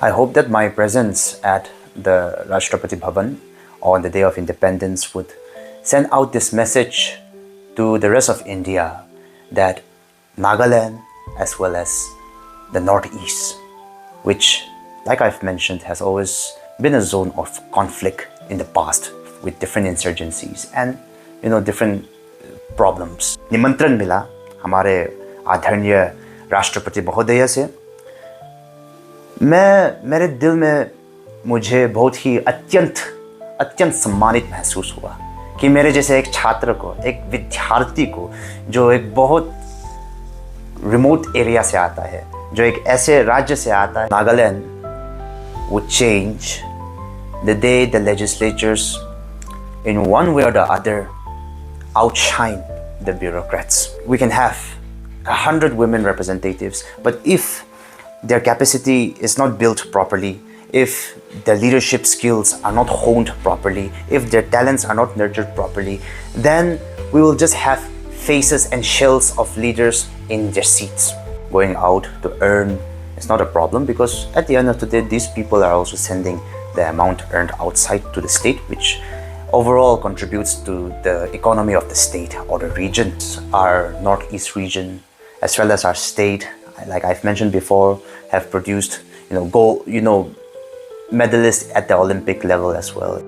I hope that my presence at the Rashtrapati Bhavan on the Day of Independence would send out this message to the rest of India that Nagaland as well as the Northeast, which, like I've mentioned, has always been a zone of conflict in the past with different insurgencies and different problems. निमंत्रण मिला हमारे आदरणीय राष्ट्रपति महोदय से। मेरे दिल में मुझे बहुत ही अत्यंत सम्मानित महसूस हुआ कि मेरे जैसे एक छात्र को, एक विद्यार्थी को, जो एक बहुत रिमोट एरिया से आता है, जो एक ऐसे राज्य से आता है, Nagaland would change the day the legislatures in one way or the other outshine the bureaucrats. We can have 100 women representatives, but if their capacity is not built properly, if their leadership skills are not honed properly, if their talents are not nurtured properly, then we will just have faces and shells of leaders in their seats. Going out to earn is not a problem, because at the end of the day, these people are also sending the amount earned outside to the state, which overall contributes to the economy of the state or the region. Our Northeast region, as well as our state, like I've mentioned before, have produced gold, medalists at the Olympic level as well.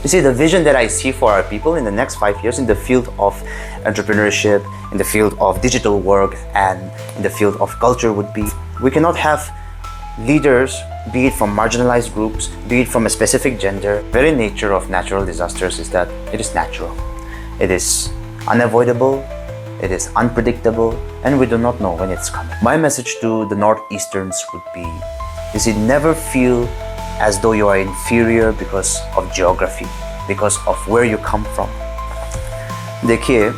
You see, the vision that I see for our people in the next 5 years in the field of entrepreneurship, in the field of digital work, and in the field of culture would be, we cannot have leaders, be it from marginalized groups, be it from a specific gender. The very nature of natural disasters is that it is natural. It is unavoidable, it is unpredictable, and we do not know when it's coming. My message to the Northeasterns would be, you see, never feel as though you are inferior because of geography, because of where you come from. देखिए,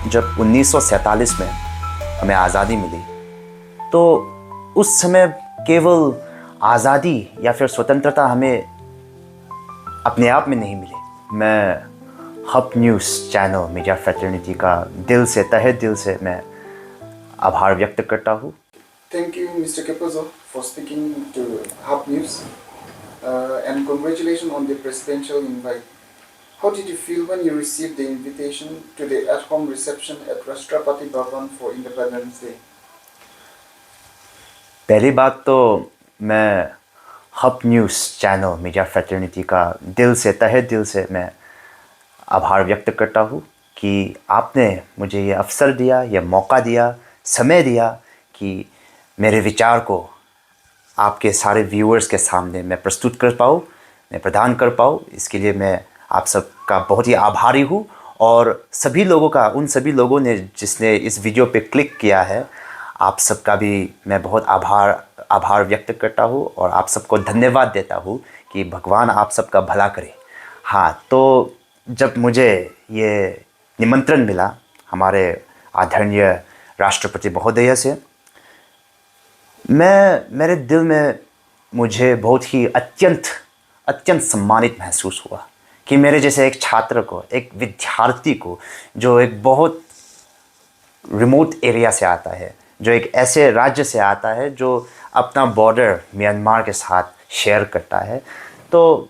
जब 1947 में हमें आज़ादी मिली, तो उस समय केवल आज़ादी या फिर स्वतंत्रता हमें अपने आप में नहीं मिली। मैं hub news channel media fraternity का दिल से, तहे दिल से मैं आभार व्यक्त करता हूँ। Thank you, Mr. Kepozo, for speaking to Hub News, and congratulations on the presidential invite. How did you feel when you received the invitation to the at-home reception at Rashtrapati Bhavan for Independence Day? पहली बात तो मैं hub news channel media fraternity का दिल से, तहे दिल से मैं आभार व्यक्त करता हूँ कि आपने मुझे ये अवसर दिया, ये मौका दिया, समय दिया कि मेरे विचार को आपके सारे व्यूअर्स के सामने मैं प्रस्तुत कर पाऊँ, मैं प्रदान कर पाऊँ। इसके लिए मैं आप सबका बहुत ही आभारी हूँ, और सभी लोगों का, उन सभी लोगों ने जिसने इस वीडियो पे क्लिक किया है, आप सबका भी मैं बहुत आभार व्यक्त करता हूँ और आप सबको धन्यवाद देता हूँ कि भगवान आप सबका भला करे। हाँ, तो जब मुझे ये निमंत्रण मिला हमारे आदरणीय राष्ट्रपति महोदय से, मेरे दिल में मुझे बहुत ही अत्यंत सम्मानित महसूस हुआ कि मेरे जैसे एक छात्र को, एक विद्यार्थी को, जो एक बहुत रिमोट एरिया से आता है, जो एक ऐसे राज्य से आता है जो अपना बॉर्डर म्यांमार के साथ शेयर करता है, तो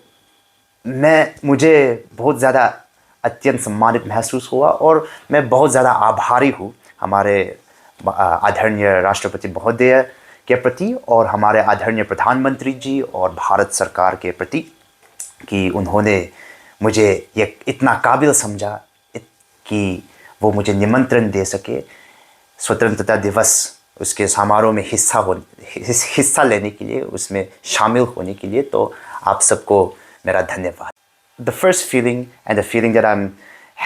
मुझे बहुत ज़्यादा अत्यंत सम्मानित महसूस हुआ, और मैं बहुत ज़्यादा आभारी हूँ हमारे आदरणीय राष्ट्रपति महोदय के प्रति और हमारे आदरणीय प्रधानमंत्री जी और भारत सरकार के प्रति कि उन्होंने मुझे ये इतना काबिल समझा कि वो मुझे निमंत्रण दे सके स्वतंत्रता दिवस उसके समारोह में हिस्सा लेने के लिए, उसमें शामिल होने के लिए। तो आप सबको मेरा धन्यवाद। The first feeling, and the feeling that I'm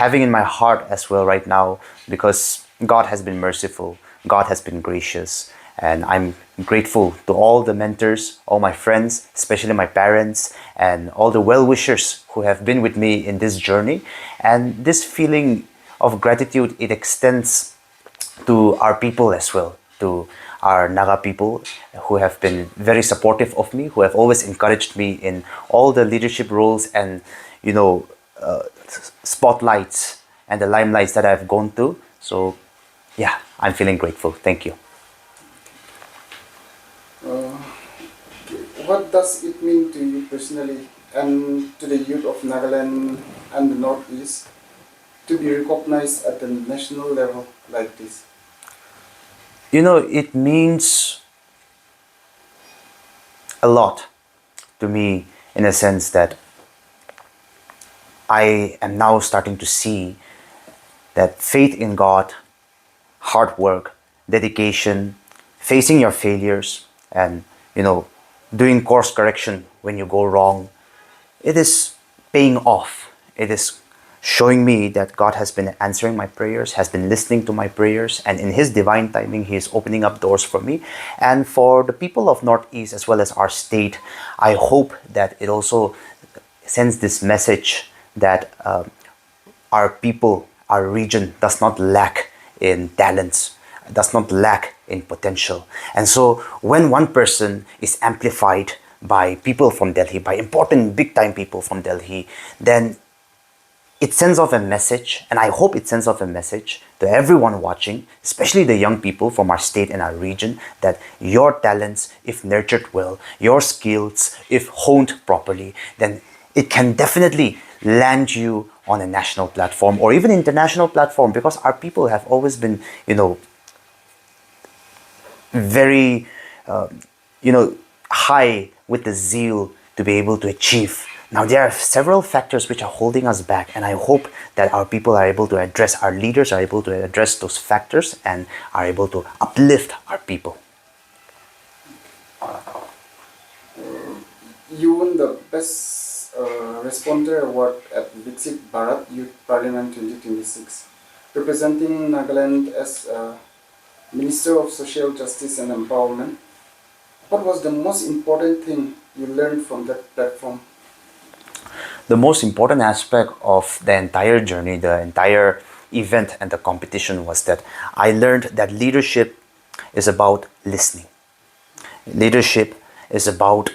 having in my heart as well right now, because God has been merciful, God has been gracious, and I'm grateful to all the mentors, all my friends, especially my parents, and all the well-wishers who have been with me in this journey. And this feeling of gratitude, it extends to our people as well, to our Naga people who have been very supportive of me, who have always encouraged me in all the leadership roles and spotlights and the limelights that I've gone through. So yeah, I'm feeling grateful. Thank you. what does it mean to you personally and to the youth of Nagaland and the Northeast to be recognized at the national level like this? It means a lot to me in a sense that I am now starting to see that faith in God, hard work, dedication, facing your failures, and doing course correction when you go wrong, it is paying off. It is showing me that God has been answering my prayers, has been listening to my prayers, and in His divine timing, He is opening up doors for me. And for the people of Northeast as well as our state, I hope that it also sends this message that our people, our region does not lack in talents, does not lack in potential. And so when one person is amplified by people from Delhi, by important big time people from Delhi, then it sends off a message, and I hope it sends off a message to everyone watching, especially the young people from our state and our region, that your talents, if nurtured well, your skills, if honed properly, then it can definitely land you on a national platform or even international platform, because our people have always been, very, high with the zeal to be able to achieve. Now, there are several factors which are holding us back, and I hope that our people are able to address, our leaders are able to address those factors and are able to uplift our people. You won the Best Responder Award at Viksit Bharat Youth Parliament 2026, representing Nagaland as Minister of Social Justice and Empowerment. What was the most important thing you learned from that platform? The most important aspect of the entire journey, the entire event and the competition was that I learned that leadership is about listening. Leadership is about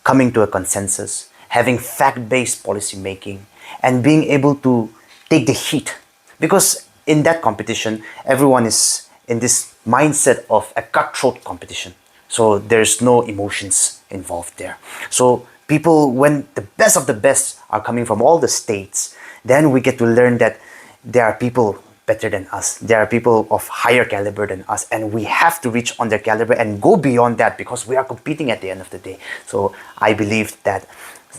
coming to a consensus, having fact-based policy making, and being able to take the heat. Because in that competition, everyone is in this mindset of a cutthroat competition. So there's no emotions involved there. So people, when the best of the best are coming from all the states, then we get to learn that there are people better than us. There are people of higher caliber than us, and we have to reach on their caliber and go beyond that, because we are competing at the end of the day. So I believe that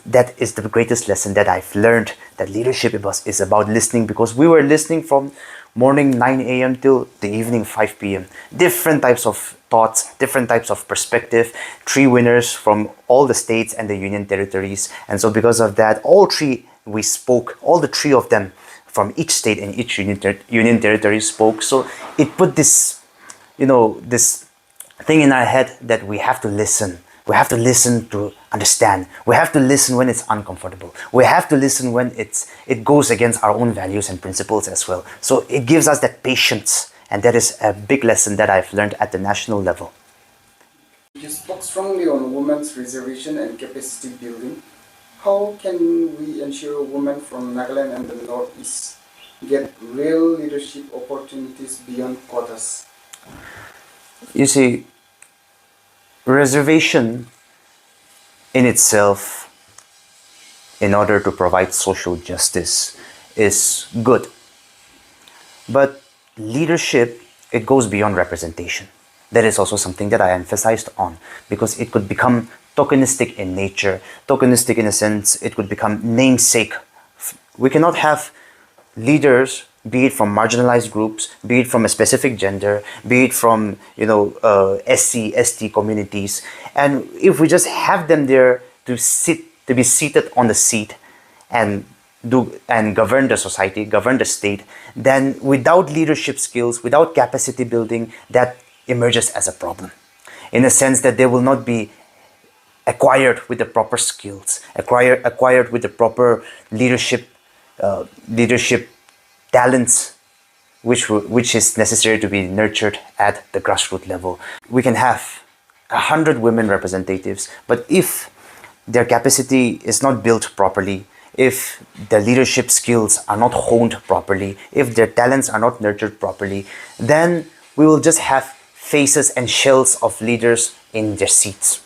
that is the greatest lesson that I've learned, that leadership is about listening, because we were listening from morning 9 a.m. till the evening 5 p.m. Different types of thoughts, different types of perspective, 3 winners from all the states and the union territories. And so because of that, all the 3 of them from each state and each union territory spoke. So it put this, this thing in our head that we have to listen. We have to listen to understand. We have to listen when it's uncomfortable. We have to listen when it goes against our own values and principles as well. So it gives us that patience, and that is a big lesson that I've learned at the national level. You spoke strongly on women's reservation and capacity building. How can we ensure women from Nagaland and the Northeast get real leadership opportunities beyond quotas? You see, reservation in itself, in order to provide social justice, is good. But leadership, it goes beyond representation. That is also something that I emphasized on, because it could become tokenistic in nature. Tokenistic in a sense, it could become namesake. We cannot have leaders, be it from marginalized groups, be it from a specific gender, be it from SC, ST communities, and if we just have them there to be seated on the seat and govern the society, govern the state, then without leadership skills, without capacity building, that emerges as a problem, in a sense that they will not be acquired with the proper skills, acquired with the proper leadership talents, which is necessary to be nurtured at the grassroots level. We can have 100 women representatives, but if their capacity is not built properly, if their leadership skills are not honed properly, if their talents are not nurtured properly, then we will just have faces and shells of leaders in their seats.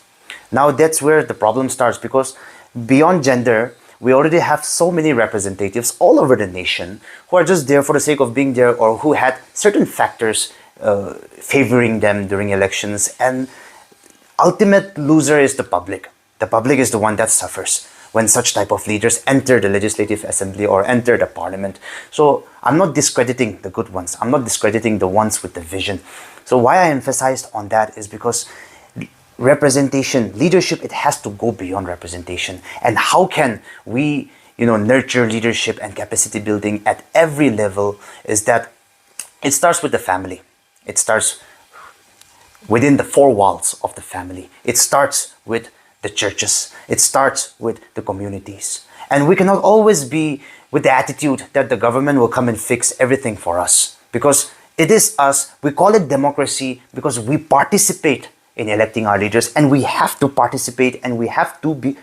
Now that's where the problem starts, because beyond gender, we already have so many representatives all over the nation who are just there for the sake of being there, or who had certain factors favoring them during elections, and ultimate loser is the public. The public is the one that suffers when such type of leaders enter the legislative assembly or enter the parliament. So I'm not discrediting the good ones. I'm not discrediting the ones with the vision. So why I emphasized on that is because representation, leadership, it has to go beyond representation. And how can we, nurture leadership and capacity building at every level is that it starts with the family. It starts within the four walls of the family. It starts with the churches. It starts with the communities. And we cannot always be with the attitude that the government will come and fix everything for us, because it is us. We call it democracy because we participate in electing our leaders, and we have to participate, and we have to be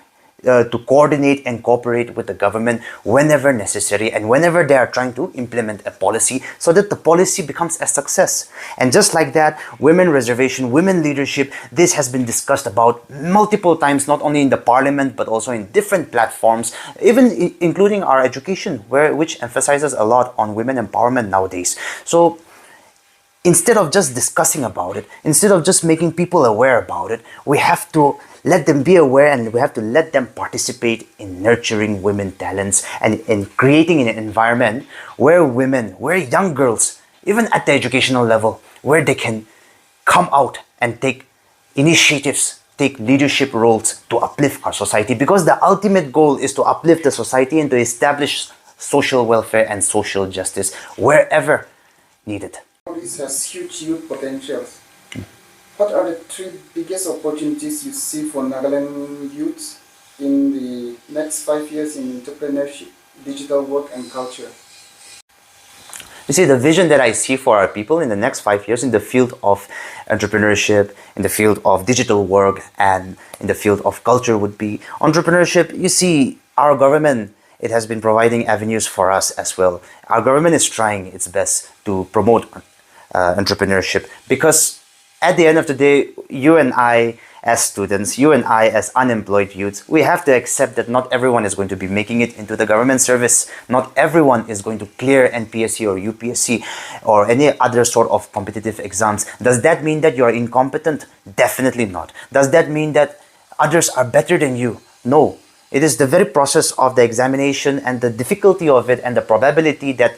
to coordinate and cooperate with the government whenever necessary and whenever they are trying to implement a policy, so that the policy becomes a success. And just like that, women reservation, women leadership, this has been discussed about multiple times, not only in the parliament but also in different platforms, even including our education, which emphasizes a lot on women empowerment nowadays. So instead of just discussing about it, instead of just making people aware about it, we have to let them be aware, and we have to let them participate in nurturing women talents and in creating an environment where women, where young girls, even at the educational level, where they can come out and take initiatives, take leadership roles to uplift our society, because the ultimate goal is to uplift the society and to establish social welfare and social justice wherever needed. This has huge youth potentials. What are the three biggest opportunities you see for Nagaland youth in the next 5 years in entrepreneurship, digital work and culture? You see, the vision that I see for our people in the next 5 years in the field of entrepreneurship, in the field of digital work, and in the field of culture would be entrepreneurship. You see, our government, it has been providing avenues for us as well. Our government is trying its best to promote entrepreneurship, because at the end of the day, you and I as students, you and I as unemployed youths, we have to accept that not everyone is going to be making it into the government service. Not everyone is going to clear NPSC or UPSC or any other sort of competitive exams. Does that mean that you are incompetent? Definitely not. Does that mean that others are better than you? No. It is the very process of the examination and the difficulty of it and the probability that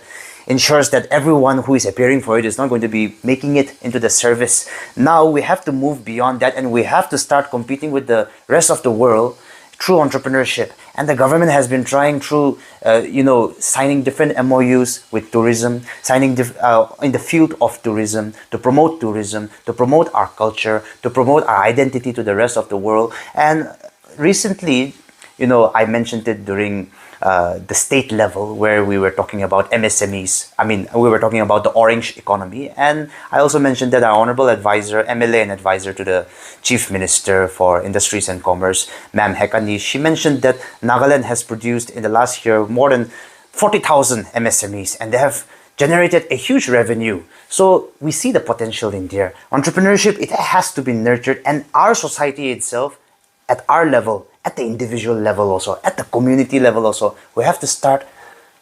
ensures that everyone who is appearing for it is not going to be making it into the service. Now we have to move beyond that, and we have to start competing with the rest of the world through entrepreneurship. And the government has been trying through, signing different MOUs with tourism, signing in the field of tourism, to promote our culture, to promote our identity to the rest of the world. And recently, I mentioned it during the state level, where we were talking about MSMEs. We were talking about the orange economy. And I also mentioned that our honorable advisor, MLA and advisor to the Chief Minister for Industries and Commerce, Ma'am Hekani, she mentioned that Nagaland has produced in the last year more than 40,000 MSMEs, and they have generated a huge revenue. So we see the potential in there. Entrepreneurship, it has to be nurtured, and our society itself, at our level, at the individual level also, at the community level also, we have to start,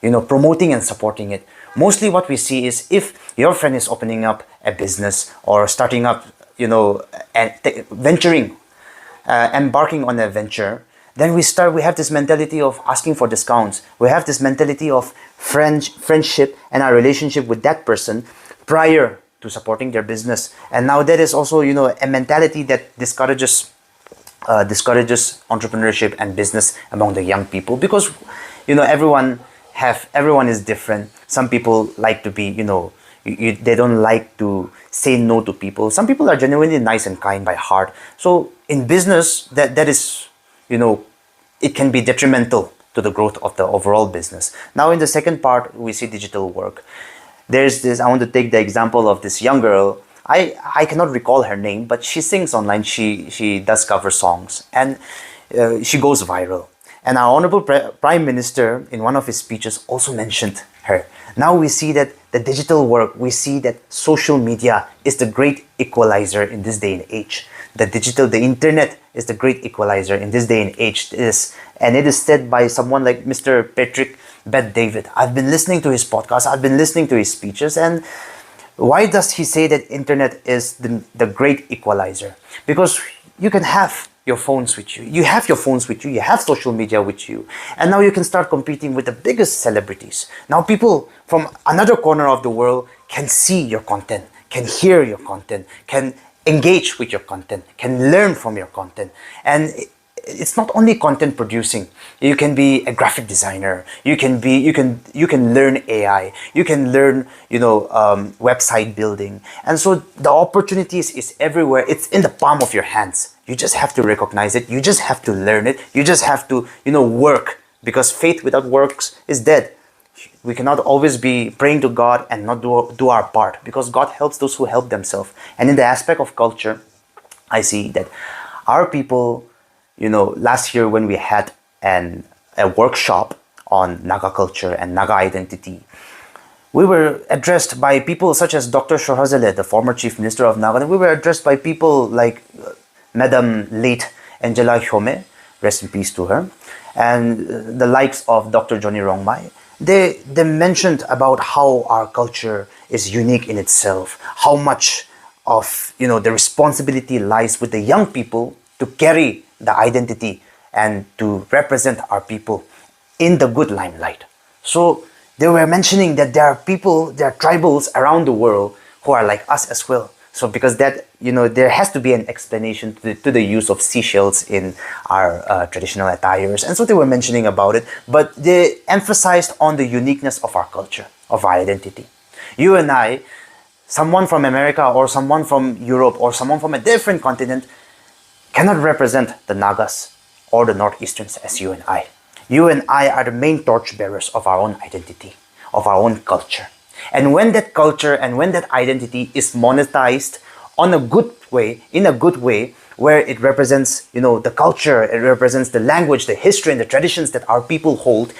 promoting and supporting it. Mostly what we see is, if your friend is opening up a business or starting up, and embarking on a venture, then we have this mentality of asking for discounts. We have this mentality of friendship and our relationship with that person prior to supporting their business. And now that is also, a mentality that discourages entrepreneurship and business among the young people, because everyone is different. Some people like to be, they don't like to say no to people. Some people are genuinely nice and kind by heart. So in business, that is, it can be detrimental to the growth of the overall business. Now in the second part, we see digital work. There's this, I want to take the example of this young girl. I cannot recall her name, but she sings online. She does cover songs, and she goes viral. And our Honorable Prime Minister, in one of his speeches, also mentioned her. Now we see that the digital work, we see that social media is the great equalizer in this day and age. The internet is the great equalizer in this day and age. And it is said by someone like Mr. Patrick Bet David. I've been listening to his podcast, I've been listening to his speeches, and why does he say that internet is the great equalizer? Because you can have your phones with you. You have your phones with you. You have social media with you. And now you can start competing with the biggest celebrities. Now people from another corner of the world can see your content, can hear your content, can engage with your content, can learn from your content. And it's not only content producing. You can be a graphic designer. You can learn AI. You can learn website building. And so the opportunities is everywhere. It's in the palm of your hands. You just have to recognize it. You just have to learn it. You just have to work, because faith without works is dead. We cannot always be praying to God and not do our part, because God helps those who help themselves. And in the aspect of culture, I see that our people, last year when we had a workshop on Naga culture and Naga identity, we were addressed by people such as Dr. Shohazale, the former Chief Minister of Nagaland. We were addressed by people like Madam late Angela Hyome, rest in peace to her, and the likes of Dr. Johnny Rongmai. They mentioned about how our culture is unique in itself, how much of the responsibility lies with the young people to carry the identity and to represent our people in the good limelight. So they were mentioning that there are people, there are tribals around the world who are like us as well. So because that, there has to be an explanation to the use of seashells in our traditional attires. And so they were mentioning about it, but they emphasized on the uniqueness of our culture, of our identity. You and I, someone from America or someone from Europe or someone from a different continent cannot represent the Nagas or the Northeasterns as you and I. You and I are the main torchbearers of our own identity, of our own culture. And when that culture and when that identity is monetized in a good way, where it represents, the culture, it represents the language, the history, and the traditions that our people hold,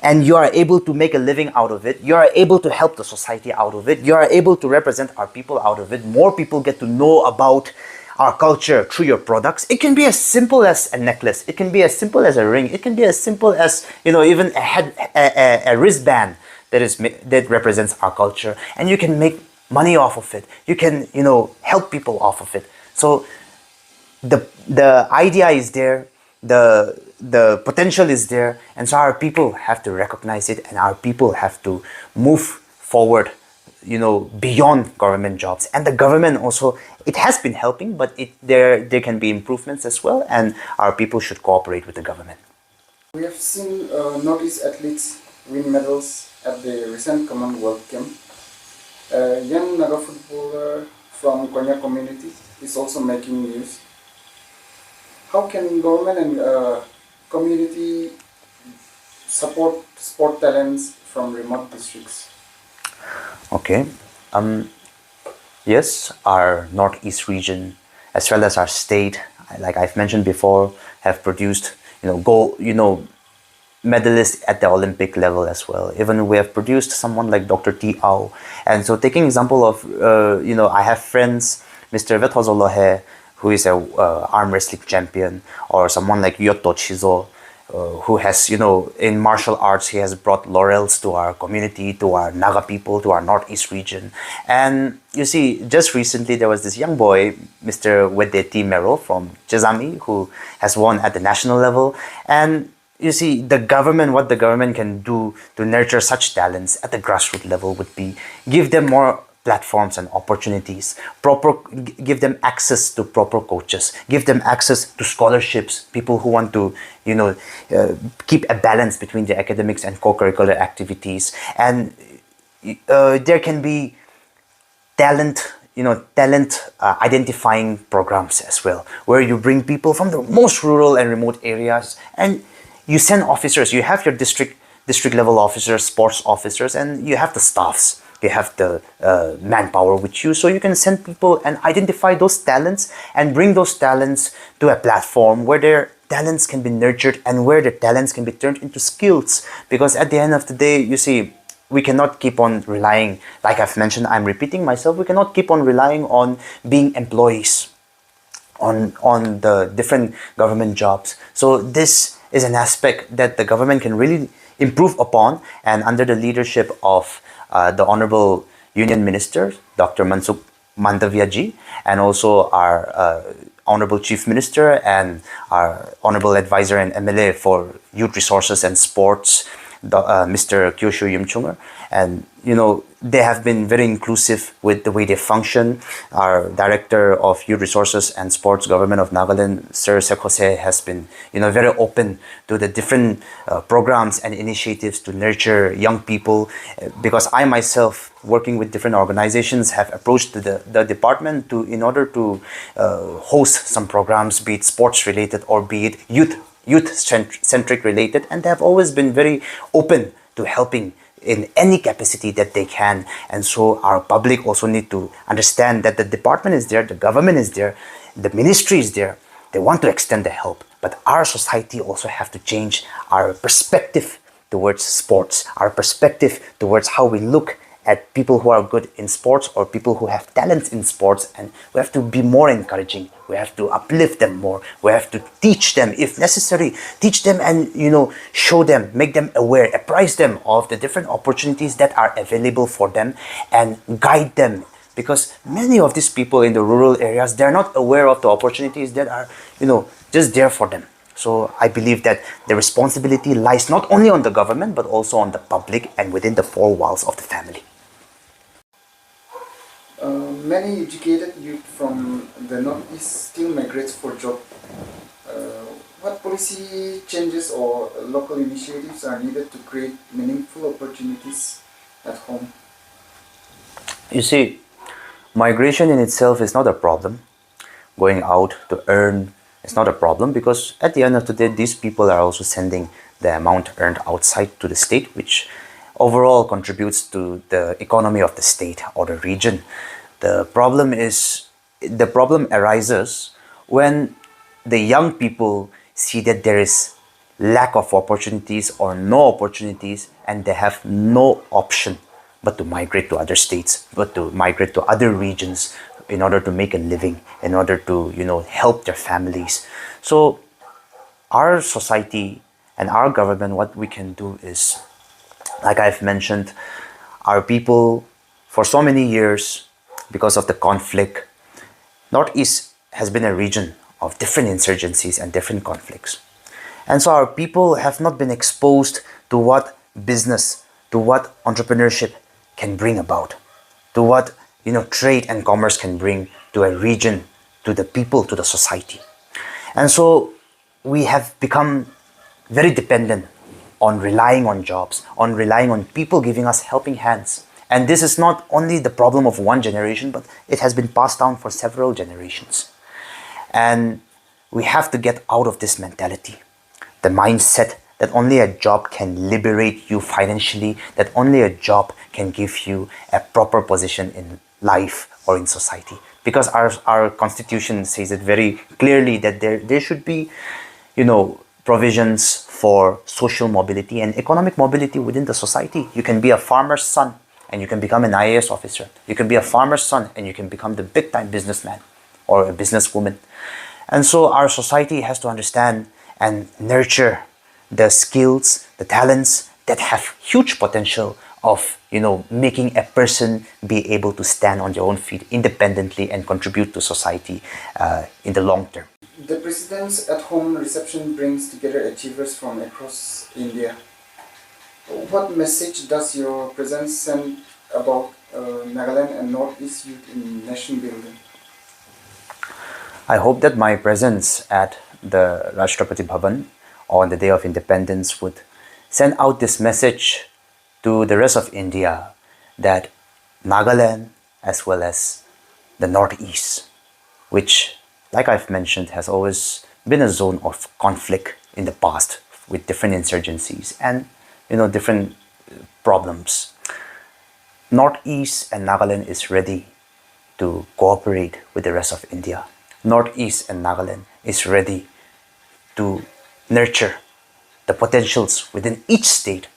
and you are able to make a living out of it, you are able to help the society out of it, you are able to represent our people out of it, more people get to know about our culture through your products. It can be as simple as a necklace, it can be as simple as a ring, it can be as simple as, even a wristband that represents our culture, and you can make money off of it. You can, help people off of it. So the idea is there, the potential is there, and so our people have to recognize it, and our people have to move forward, beyond government jobs. And the government also, it has been helping, but there can be improvements as well, and our people should cooperate with the government. We have seen Northeast athletes win medals at the recent Commonwealth Games. A young Naga footballer from Konya community is also making news. How can government and community support sport talents from remote districts? Okay. Yes, our Northeast region, as well as our state, like I've mentioned before, have produced, medalists at the Olympic level as well. Even we have produced someone like Dr. T. Au. And so taking example of, I have friends, Mr. Vetozolohe, who is a arm wrestling champion, or someone like Yoto Chizo, who has, in martial arts, he has brought laurels to our community, to our Naga people, to our Northeast region. And you see, just recently there was this young boy, Mr. Wedeti Mero from Chezami, who has won at the national level. And you see, what the government can do to nurture such talents at the grassroots level would be give them more platforms and opportunities, give them access to proper coaches, give them access to scholarships, people who want to, keep a balance between the academics and co-curricular activities. And there can be talent identifying programs as well, where you bring people from the most rural and remote areas, and you send officers. You have your district level officers, sports officers, and you have the staffs. You have the manpower with you, so you can send people and identify those talents and bring those talents to a platform where their talents can be nurtured and where their talents can be turned into skills. Because at the end of the day, you see, we cannot keep on relying, like I've mentioned, I'm repeating myself, we cannot keep on relying on being employees. on the different government jobs. So this is an aspect that the government can really improve upon, and under the leadership of the Honorable Union Minister, Dr. Mansukh Mandavia ji, and also our Honorable Chief Minister and our Honorable Advisor and MLA for Youth Resources and Sports, Mr. Kyosho Yimchungar. And they have been very inclusive with the way they function. Our Director of Youth Resources and Sports, Government of Nagaland, Sir Sekhose, has been very open to the different programs and initiatives to nurture young people. Because I myself, working with different organizations, have approached the department in order to host some programs, be it sports related or be it youth-centric related, and they have always been very open to helping in any capacity that they can. And so our public also need to understand that the department is there, the government is there, the ministry is there. They want to extend the help, but our society also have to change our perspective towards sports, our perspective towards how we look at people who are good in sports or people who have talents in sports. And we have to be more encouraging. We have to uplift them more. We have to teach them, if necessary, teach them and show them, make them aware, apprise them of the different opportunities that are available for them and guide them. Because many of these people in the rural areas, they're not aware of the opportunities that are just there for them. So I believe that the responsibility lies not only on the government but also on the public and within the four walls of the family. Many educated youth from the Northeast still migrate for job. What policy changes or local initiatives are needed to create meaningful opportunities at home? You see, migration in itself is not a problem. Going out to earn is not a problem, because at the end of the day, these people are also sending the amount earned outside to the state, which overall contributes to the economy of the state or the region. The problem arises when the young people see that there is lack of opportunities or no opportunities, and they have no option but to migrate to other states, but to migrate to other regions in order to make a living, in order to help their families. So our society and our government, what we can do is, like I've mentioned, our people for so many years, because of the conflict, Northeast has been a region of different insurgencies and different conflicts. And so our people have not been exposed to what business, to what entrepreneurship can bring about, to what trade and commerce can bring to a region, to the people, to the society. And so we have become very dependent on relying on jobs, on relying on people giving us helping hands. And this is not only the problem of one generation, but it has been passed down for several generations. And we have to get out of this mentality, the mindset that only a job can liberate you financially, that only a job can give you a proper position in life or in society. Because our constitution says it very clearly that there should be, provisions for social mobility and economic mobility within the society. You can be a farmer's son and you can become an IAS officer. You can be a farmer's son and you can become the big-time businessman or a businesswoman. And so our society has to understand and nurture the skills, the talents that have huge potential of making a person be able to stand on their own feet independently and contribute to society in the long term. The President's at-home reception brings together achievers from across India. What message does your presence send about Nagaland and Northeast youth in nation building? I hope that my presence at the Rashtrapati Bhavan on the Day of Independence would send out this message to the rest of India that Nagaland as well as the Northeast, which, like I've mentioned, has always been a zone of conflict in the past with different insurgencies and different problems. Northeast and Nagaland is ready to cooperate with the rest of India. Northeast and Nagaland is ready to nurture the potentials within each state,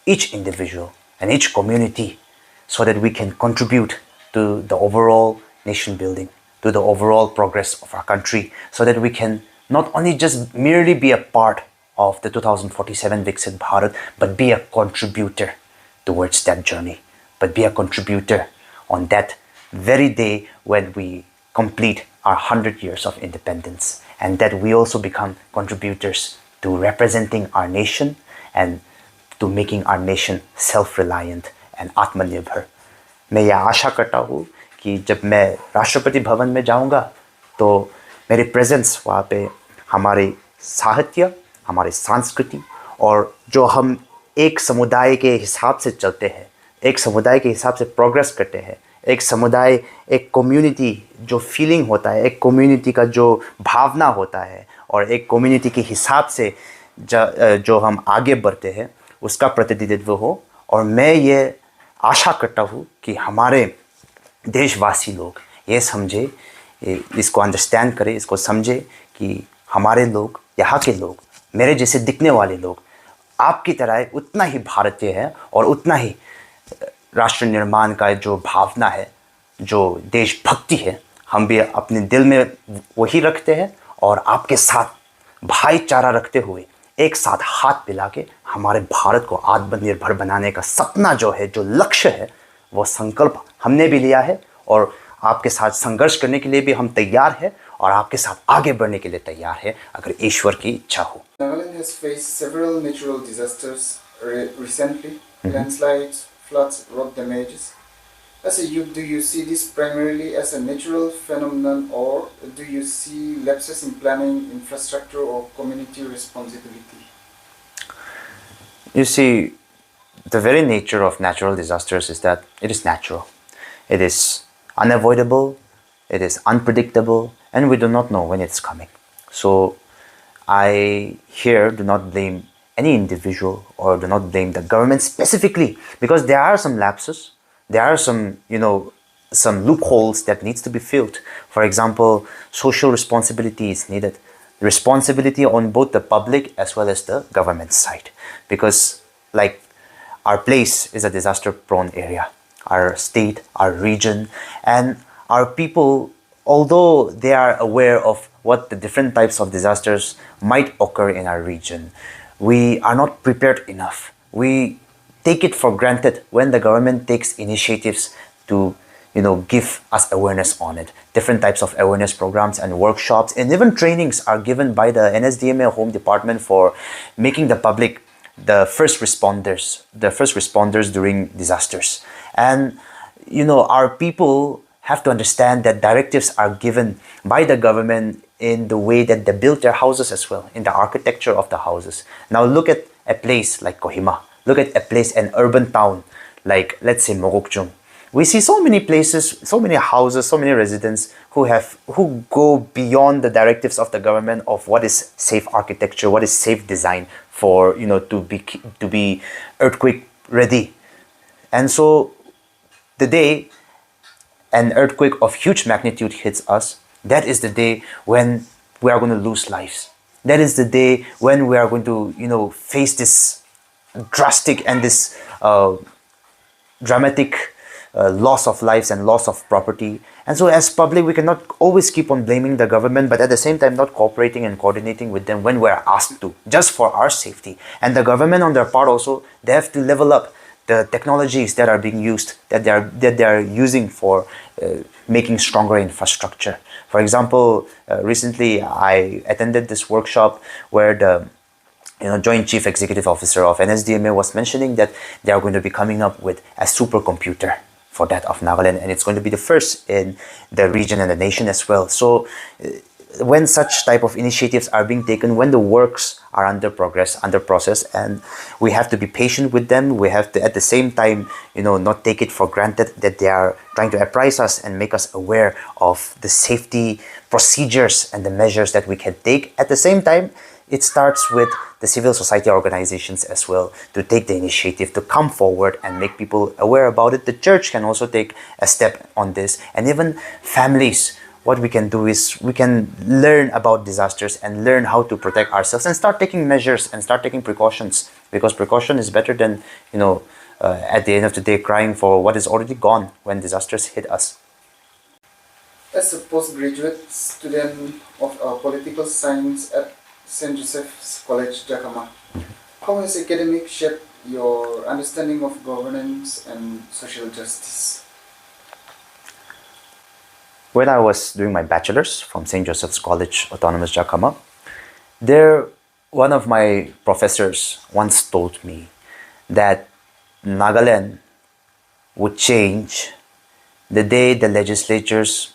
each individual, and each community, so that we can contribute to the overall nation building, to to the overall progress of our country, so that we can not only just merely be a part of the 2047 Viksit Bharat, but be a contributor towards that journey, but be a contributor on that very day when we complete our 100 years of independence, and that we also become contributors to representing our nation and to making our nation self-reliant and आत्मनिर्भर. मैं यह आशा करता हूँ कि जब मैं राष्ट्रपति भवन में जाऊँगा तो मेरी प्रेजेंस वहाँ पे हमारे साहित्य, हमारे संस्कृति और जो हम एक समुदाय के हिसाब से चलते हैं, एक समुदाय के हिसाब से प्रोग्रेस करते हैं, एक समुदाय, एक कम्युनिटी जो फीलिंग होता है, एक कम्युनिटी का जो भावना होता है और एक कम्युनिटी के हिसाब से जो हम आगे बढ़ते हैं उसका प्रतिनिधित्व हो. और मैं ये आशा करता हूँ कि हमारे देशवासी लोग ये समझे, इसको अंडरस्टैंड करें, इसको समझे कि हमारे लोग, यहाँ के लोग, मेरे जैसे दिखने वाले लोग आपकी तरह उतना ही भारतीय है और उतना ही राष्ट्र निर्माण का जो भावना है, जो देशभक्ति है, हम भी अपने दिल में वही रखते हैं. और आपके साथ भाईचारा रखते हुए एक साथ हाथ मिला के हमारे भारत को आत्मनिर्भर बनाने का सपना जो है, जो लक्ष्य है, वो संकल्प हमने भी लिया है और आपके साथ संघर्ष करने के लिए भी हम तैयार हैं और आपके साथ आगे बढ़ने के लिए तैयार है अगर ईश्वर की इच्छा हो. Nagaland has faced several natural disasters recently, landslides, floods, rock damages. As a youth, do you see this primarily as a natural phenomenon, or do you see lapses in planning, infrastructure, or community responsibility? You see, the very nature of natural disasters is that it is natural. It is unavoidable, it is unpredictable, and we do not know when it's coming. So I here do not blame any individual or do not blame the government specifically, because there are some lapses, there are some, some loopholes that needs to be filled. For example, social responsibility is needed. Responsibility on both the public as well as the government side, because like our place is a disaster prone area, our state, our region, and our people, although they are aware of what the different types of disasters might occur in our region, we are not prepared enough. We take it for granted when the government takes initiatives to give us awareness on it. Different types of awareness programs and workshops and even trainings are given by the NSDMA Home Department for making the public the first responders during disasters. And our people have to understand that directives are given by the government in the way that they build their houses as well, in the architecture of the houses. Now look at a place like Kohima. Look at a place, an urban town like, let's say, Mogokchung. We see so many places, so many houses, so many residents who go beyond the directives of the government of what is safe architecture, what is safe design for to be earthquake ready. And so the day an earthquake of huge magnitude hits us, that is the day when we are going to lose lives. That is the day when we are going to face this drastic and this dramatic loss of lives and loss of property. And so as public, we cannot always keep on blaming the government, but at the same time not cooperating and coordinating with them when we are asked to, just for our safety. And the government on their part also, they have to level up the technologies that are being used, that they are using for making stronger infrastructure. For example, recently I attended this workshop where the Joint Chief Executive Officer of NSDMA was mentioning that they are going to be coming up with a supercomputer for that of Nagaland, and it's going to be the first in the region and the nation as well. So when such type of initiatives are being taken, when the works are under process, and we have to be patient with them, we have to at the same time not take it for granted that they are trying to apprise us and make us aware of the safety procedures and the measures that we can take. At the same time, it starts with the civil society organizations as well to take the initiative, to come forward and make people aware about it. The church can also take a step on this, and even families. What we can do is we can learn about disasters and learn how to protect ourselves and start taking measures and start taking precautions, because precaution is better than at the end of the day crying for what is already gone when disasters hit us. As a postgraduate student of political science at St. Joseph's College, Jakhama, how has academic shaped your understanding of governance and social justice? When I was doing my bachelor's from St. Joseph's College, Autonomous Jakhama, there, one of my professors once told me that Nagaland would change the day the legislatures,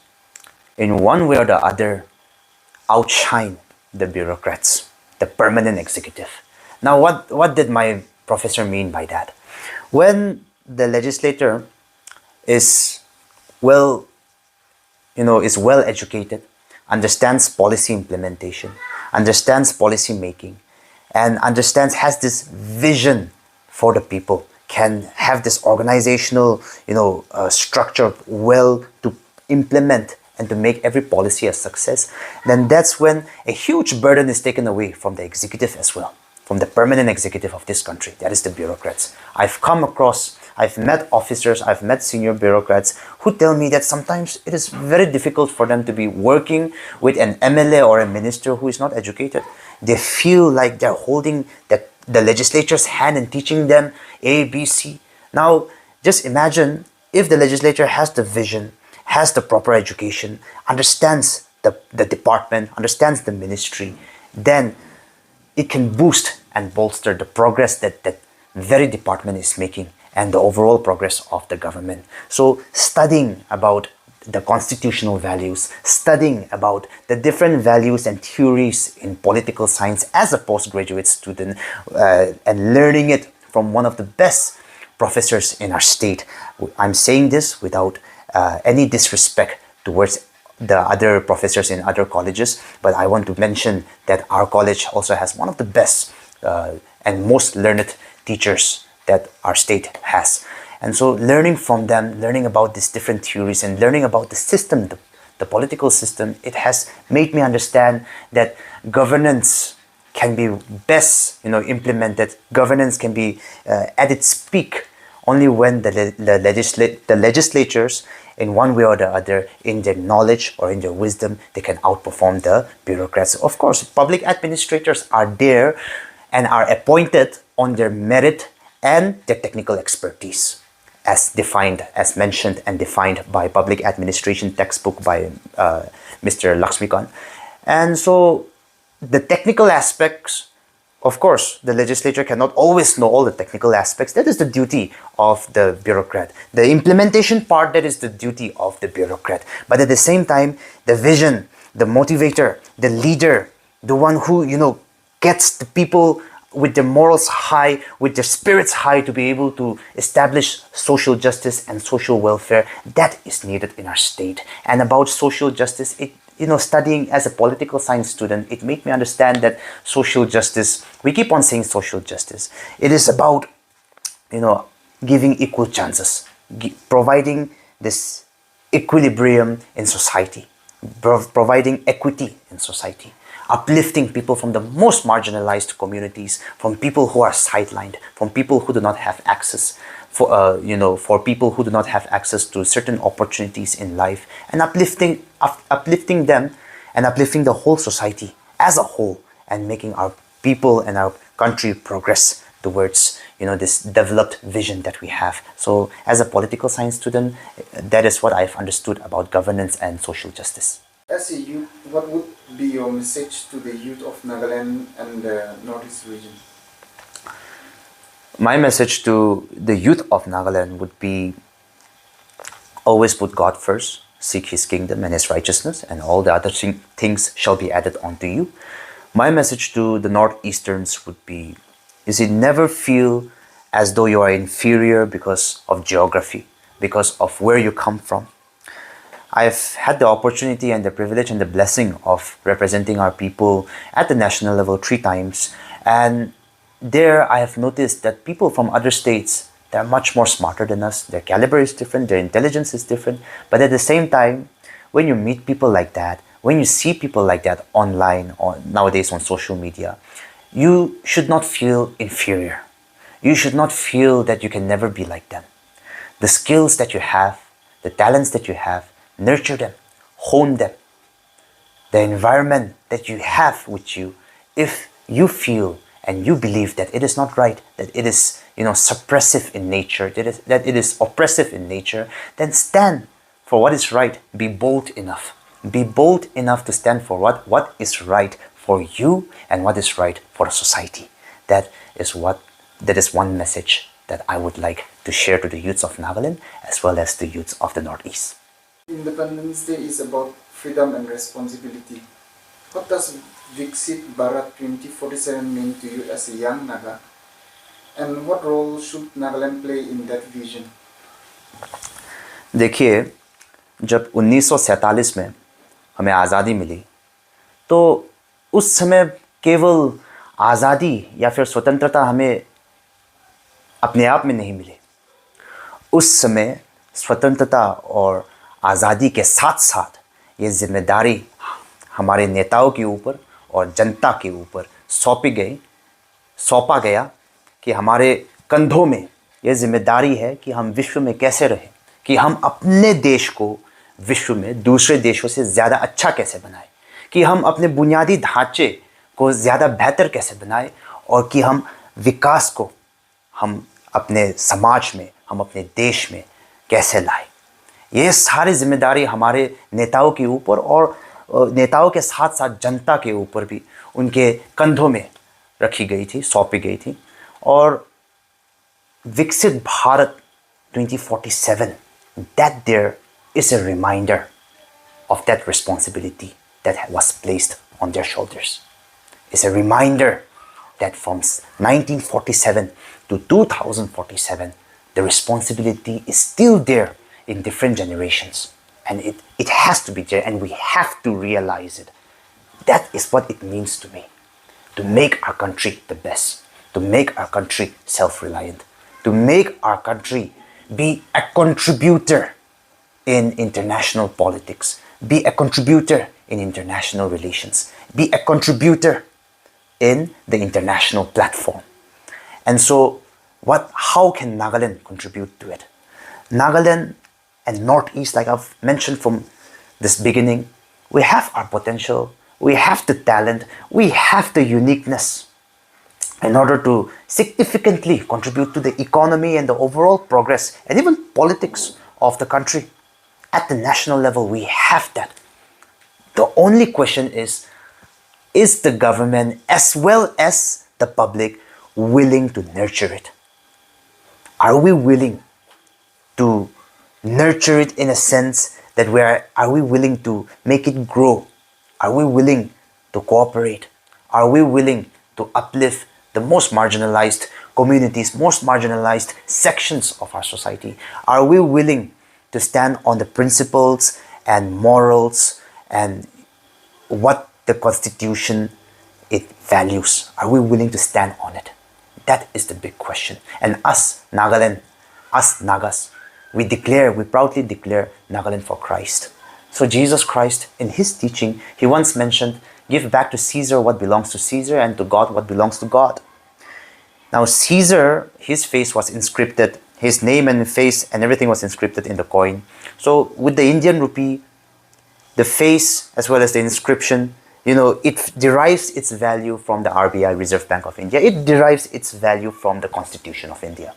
in one way or the other, outshine the bureaucrats, the permanent executive. Now, what did my professor mean by that? When the legislator is well, is well educated, understands policy implementation, understands policy making, and has this vision for the people, can have this organizational, structure well to implement and to make every policy a success, then that's when a huge burden is taken away from the executive as well, from the permanent executive of this country, that is the bureaucrats. I've met officers, I've met senior bureaucrats who tell me that sometimes it is very difficult for them to be working with an MLA or a minister who is not educated. They feel like they're holding the legislature's hand and teaching them A, B, C. Now, just imagine if the legislature has the vision, has the proper education, understands the department, understands the ministry, then it can boost and bolster the progress that very department is making and the overall progress of the government. So studying about the constitutional values, studying about the different values and theories in political science as a postgraduate student, and learning it from one of the best professors in our state. I'm saying this without any disrespect towards the other professors in other colleges, but I want to mention that our college also has one of the best and most learned teachers that our state has. And so learning from them, learning about these different theories and learning about the system, the political system, it has made me understand that governance can be best implemented. Governance can be at its peak only when the legislatures, in one way or the other, in their knowledge or in their wisdom, they can outperform the bureaucrats. Of course, public administrators are there and are appointed on their merit and their technical expertise, as mentioned and defined by public administration textbook by Mr. Laxmikant. And so the technical aspects, of course, the legislature cannot always know all the technical aspects. That is the duty of the bureaucrat. The implementation part, that is the duty of the bureaucrat. But at the same time, the vision, the motivator, the leader, the one who, gets the people with their morals high, with their spirits high, to be able to establish social justice and social welfare, that is needed in our state. And about social justice, studying as a political science student, it made me understand that social justice, we keep on saying social justice, it is about, giving equal chances, providing this equilibrium in society, providing equity in society, uplifting people from the most marginalized communities, from people who are sidelined, from people who do not have access, for people who do not have access to certain opportunities in life, and uplifting them and uplifting the whole society as a whole, and making our people and our country progress towards this developed vision that we have. So as a political science student, that is what I've understood about governance and social justice. As a youth, what would be your message to the youth of Nagaland and the Northeast region? My message to the youth of Nagaland would be, always put God first, seek His kingdom and His righteousness, and all the other things shall be added onto you. My message to the Northeasterns would be, never feel as though you are inferior because of geography, because of where you come from. I've had the opportunity and the privilege and the blessing of representing our people at the national level 3 times. And there I have noticed that people from other states, they're much more smarter than us. Their caliber is different, their intelligence is different. But at the same time, when you meet people like that, when you see people like that online or nowadays on social media, you should not feel inferior. You should not feel that you can never be like them. The skills that you have, the talents that you have, nurture them, hone them. The environment that you have with you, if you feel and you believe that it is not right, that it is, suppressive in nature, that it is oppressive in nature, then stand for what is right. Be bold enough. Be bold enough to stand for what is right for you and what is right for the society. That is one message that I would like to share to the youths of Nagaland as well as the youths of the Northeast. Independence Day is about freedom and responsibility. What does Viksit Bharat 2047 mean to you as a young Naga? And what role should Nagaland play in that vision? देखिए, जब 1947 में हमें आज़ादी मिली तो उस समय केवल आज़ादी या फिर स्वतंत्रता हमें अपने आप में नहीं मिली। उस समय स्वतंत्रता और आज़ादी के साथ साथ ये जिम्मेदारी हमारे नेताओं के ऊपर और जनता के ऊपर सौंपा गया कि हमारे कंधों में ये जिम्मेदारी है कि हम विश्व में कैसे रहें, कि हम अपने देश को विश्व में दूसरे देशों से ज़्यादा अच्छा कैसे बनाएं, कि हम अपने बुनियादी ढांचे को ज़्यादा बेहतर कैसे बनाएं और कि हम विकास को हम अपने समाज में, हम अपने देश में कैसे लाएं। ये सारी जिम्मेदारी हमारे नेताओं के ऊपर और नेताओं के साथ साथ जनता के ऊपर भी उनके कंधों में रखी गई थी, सौंपी गई थी। और विकसित Bharat 2047, that there is a reminder of that responsibility that was placed on their shoulders. It's a reminder that from 1947 to 2047, the responsibility is still there in different generations. And it has to be there, and we have to realize it. That is what it means to me. To make our country the best. To make our country self-reliant. To make our country be a contributor in international politics. Be a contributor in international relations. Be a contributor in the international platform. And so, how can Nagaland contribute to it? Nagaland and Northeast, like I've mentioned from this beginning, we have our potential, we have the talent, we have the uniqueness in order to significantly contribute to the economy and the overall progress and even politics of the country. At the national level, we have that. The only question is the government as well as the public willing to nurture it? Are we willing to nurture it in a sense that are we willing to make it grow? Are we willing to cooperate? Are we willing to uplift the most marginalized communities, most marginalized sections of our society? Are we willing to stand on the principles and morals and what the Constitution it values? Are we willing to stand on it? That is the big question. And us, Nagaland, us Nagas, we proudly declare Nagaland for Christ. So Jesus Christ, in his teaching, he once mentioned, give back to Caesar what belongs to Caesar and to God what belongs to God. Now Caesar, his face was inscripted, his name and face and everything was inscripted in the coin. So with the Indian rupee, the face as well as the inscription, it derives its value from the RBI, Reserve Bank of India. It derives its value from the Constitution of India.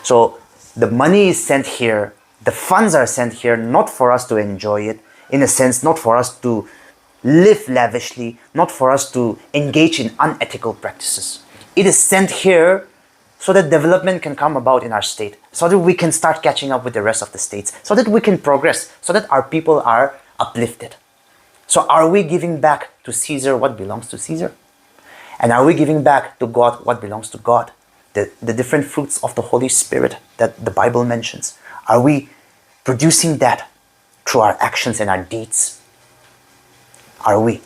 So the money is sent here, the funds are sent here not for us to enjoy it, in a sense, not for us to live lavishly, not for us to engage in unethical practices. It is sent here so that development can come about in our state, so that we can start catching up with the rest of the states, so that we can progress, so that our people are uplifted. So are we giving back to Caesar what belongs to Caesar? And are we giving back to God what belongs to God? The different fruits of the Holy Spirit that the Bible mentions. Are we producing that through our actions and our deeds? Are we?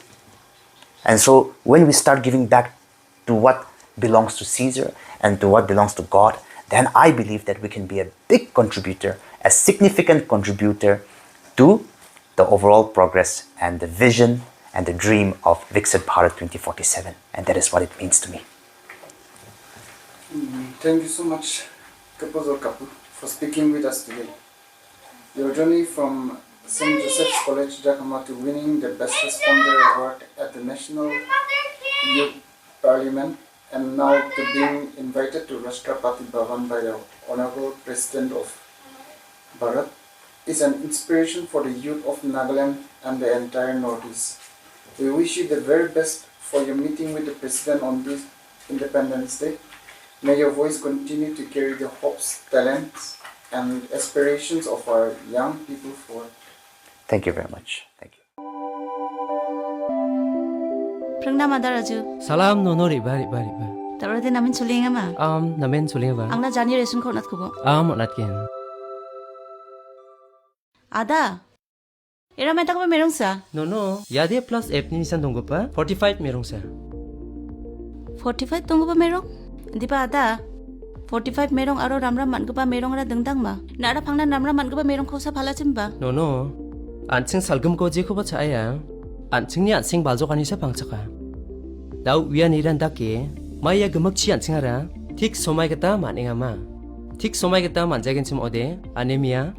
And so when we start giving back to what belongs to Caesar and to what belongs to God, then I believe that we can be a big contributor, a significant contributor to the overall progress and the vision and the dream of Viksit Bharat 2047. And that is what it means to me. Thank you so much, Kepozo Kapuh, for speaking with us today. Your journey from St. Joseph's College, Jakhama to winning the Best Responder Award at the National Youth Parliament, and now to being invited to Rashtrapati Bhavan by the Honorable President of Bharat is an inspiration for the youth of Nagaland and the entire Northeast. We wish you the very best for your meeting with the President on this Independence Day. May your voice continue to carry the hopes, talents, and aspirations of our young people forward. Thank you very much. Thank you. Prangnam Ada Raju. Salam nono riba. Tarode namin suling ama. Namen suling ba? Ang na generation ko nat kubo. Monat ken. Ada. Era meta ko merong sa. No. Yade plus F ni nisan tunggu pa. 45 merong sa. 45 tunggu pa merong? Hindi pa ada. 45 merong aro ramram man ko pa merong ra dengdang ma. Nara phangna ramram man ko pa merong ko sa phala chimba. No. Anching salgum ko je ko ba chaya. Anching ni anching baljo kani sa pangchaka. Dau wian iran dake. Maya gemak chi anching ara. Thik somai kata maninga ma. Thik somai kata manjagen chim ode. Anemia.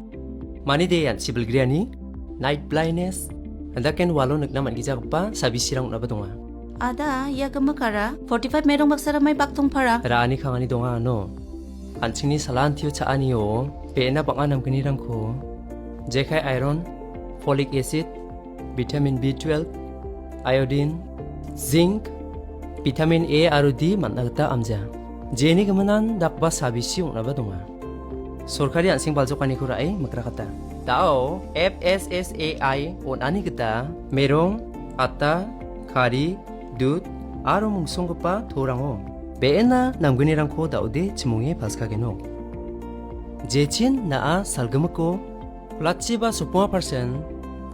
Mani de yan sibil griani. Night blindness. Andaken walo nagna man gijak pa sabi sirang na ba donga. Ada ya gemakara 45 merong baksara may baktong para. Rani khangani donga no. Anchingni salan thiyo cha aniyo. Peena banganam kanirang ko. Jekai iron, folic acid, vitamin B12, iodine, zinc, vitamin A aru D managta amja. Jeni gamanan dakba sabisi ungna ba donga. Sorkari ansing baljokani ko rai makrakata. Tao FSSAI on ani kita merong ata kari dud aro mungsongpa thorango. Beena namgunirangko daude chimunge paskageno. Jechin naa salgamako platchiba 10%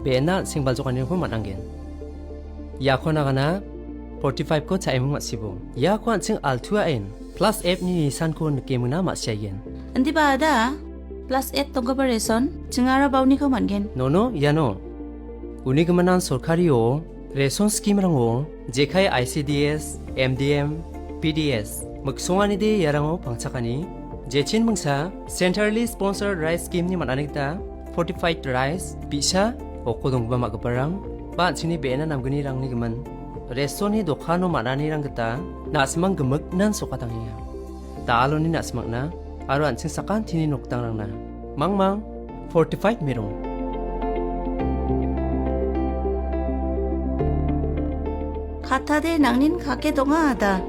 beena singbaljokani ko mananggen. Yakho nagana 45 ko chaimung masibo. Yakho ansing altua en plus F ni nisan ko nkemuna masyayen. Hindi ba ada? Plus 8 tunggu pa reson. Chingara bauni ko mangen. No, yano. Uni gamanan sorkariyo reson scheme rango jekai ICDS, MDM, PDS. Magsungani de yarango pangchakani. Jechin mungsa centrally sponsored rice scheme ni mananigta fortified rice bisa okodong ba magaparang ba chini beena namgani rang ni gaman. Resoni dokano manani rang gata nasmang gemuk nan sokatangiya. Taalo ni nasmak na aro ansing sakan tini noktang rang na. Mangmang 45 merong. Katade nangnin kake donga ada.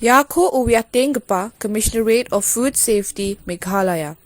Yakho uwiatengpa Commissionerate of Food Safety Meghalaya.